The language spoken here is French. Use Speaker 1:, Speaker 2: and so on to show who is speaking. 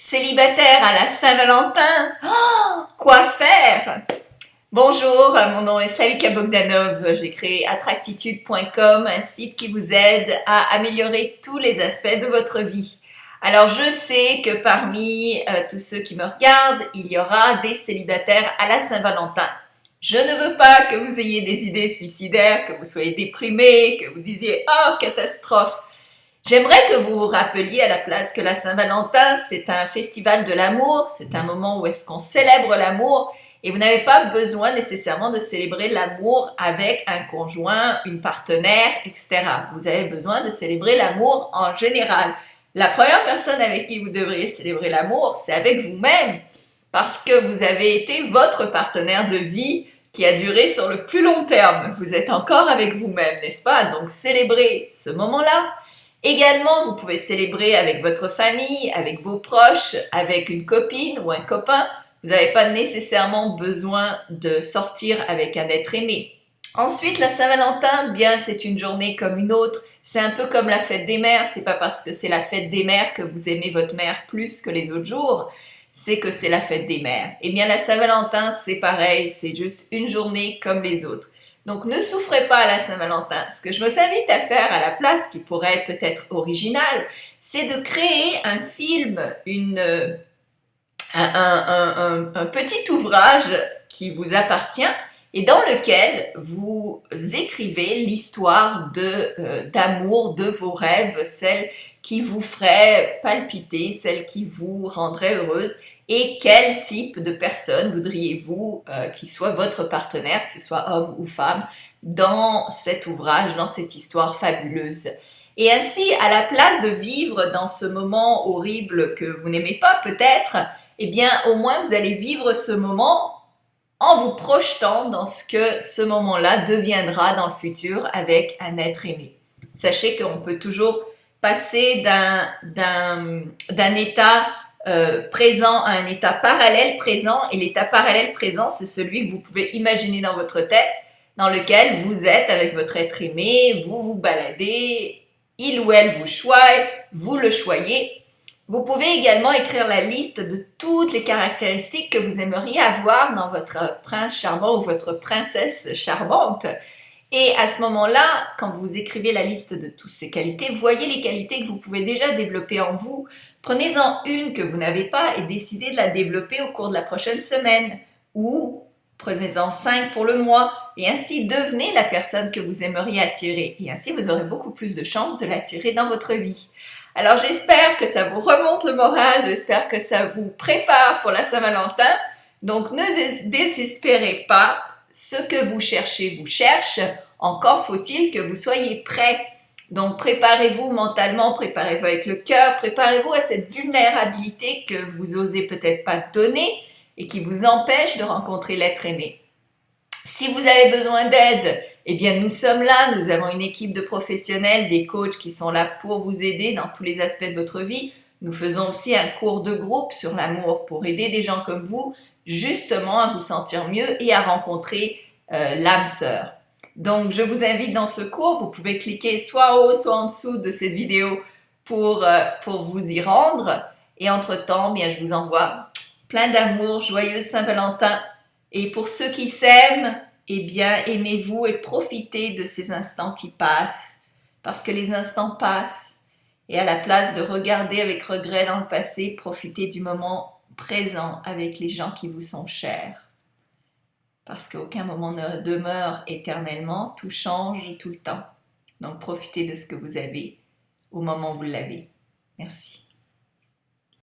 Speaker 1: Célibataire à la Saint-Valentin, oh, quoi faire? Bonjour, mon nom est Slavika Bogdanov. J'ai créé attractitude.com, un site qui vous aide à améliorer tous les aspects de votre vie. Alors je sais que parmi tous ceux qui me regardent, il y aura des célibataires à la Saint-Valentin. Je ne veux pas que vous ayez des idées suicidaires, que vous soyez déprimés, que vous disiez « Oh, catastrophe !» J'aimerais que vous vous rappeliez à la place que la Saint-Valentin, c'est un festival de l'amour, c'est un moment où est-ce qu'on célèbre l'amour et vous n'avez pas besoin nécessairement de célébrer l'amour avec un conjoint, une partenaire, etc. Vous avez besoin de célébrer l'amour en général. La première personne avec qui vous devriez célébrer l'amour, c'est avec vous-même parce que vous avez été votre partenaire de vie qui a duré sur le plus long terme. Vous êtes encore avec vous-même, n'est-ce pas? Donc célébrez ce moment-là. Également, vous pouvez célébrer avec votre famille, avec vos proches, avec une copine ou un copain. Vous n'avez pas nécessairement besoin de sortir avec un être aimé. Ensuite, la Saint-Valentin, bien, c'est une journée comme une autre. C'est un peu comme la fête des mères. C'est pas parce que c'est la fête des mères que vous aimez votre mère plus que les autres jours. C'est que c'est la fête des mères. Eh bien, la Saint-Valentin, c'est pareil. C'est juste une journée comme les autres. Donc, ne souffrez pas à la Saint-Valentin. Ce que je vous invite à faire à la place, qui pourrait être peut-être original, c'est de créer un film, un petit ouvrage qui vous appartient et dans lequel vous écrivez l'histoire d'amour de vos rêves, celle qui vous ferait palpiter, celle qui vous rendrait heureuse. Et quel type de personne voudriez-vous qui soit votre partenaire, que ce soit homme ou femme, dans cet ouvrage, dans cette histoire fabuleuse. Et ainsi, à la place de vivre dans ce moment horrible que vous n'aimez pas peut-être, eh bien, au moins vous allez vivre ce moment en vous projetant dans ce que ce moment-là deviendra dans le futur avec un être aimé. Sachez qu'on peut toujours passer d'un état présent à un état parallèle présent, et l'état parallèle présent, c'est celui que vous pouvez imaginer dans votre tête, dans lequel vous êtes avec votre être aimé, vous vous baladez, il ou elle vous choisit, vous le choyez. Vous pouvez également écrire la liste de toutes les caractéristiques que vous aimeriez avoir dans votre prince charmant ou votre princesse charmante. Et à ce moment-là, quand vous écrivez la liste de toutes ces qualités, voyez les qualités que vous pouvez déjà développer en vous. Prenez-en une que vous n'avez pas et décidez de la développer au cours de la prochaine semaine. Ou prenez-en 5 pour le mois. Et ainsi, devenez la personne que vous aimeriez attirer. Et ainsi, vous aurez beaucoup plus de chances de l'attirer dans votre vie. Alors, j'espère que ça vous remonte le moral. J'espère que ça vous prépare pour la Saint-Valentin. Donc, ne désespérez pas. Ce que vous cherchez vous cherche. Encore faut-il que vous soyez prêt. Donc, préparez-vous mentalement, préparez-vous avec le cœur, préparez-vous à cette vulnérabilité que vous osez peut-être pas donner et qui vous empêche de rencontrer l'être aimé. Si vous avez besoin d'aide, eh bien, nous sommes là. Nous avons une équipe de professionnels, des coachs qui sont là pour vous aider dans tous les aspects de votre vie. Nous faisons aussi un cours de groupe sur l'amour pour aider des gens comme vous, justement, à vous sentir mieux et à rencontrer l'âme sœur. Donc, je vous invite dans ce cours. Vous pouvez cliquer soit en haut, soit en dessous de cette vidéo pour vous y rendre. Et entre-temps, bien, je vous envoie plein d'amour, joyeuse Saint-Valentin. Et pour ceux qui s'aiment, eh bien, aimez-vous et profitez de ces instants qui passent. Parce que les instants passent. Et à la place de regarder avec regret dans le passé, profitez du moment présent avec les gens qui vous sont chers. Parce qu'aucun moment ne demeure éternellement, tout change tout le temps. Donc profitez de ce que vous avez au moment où vous l'avez. Merci.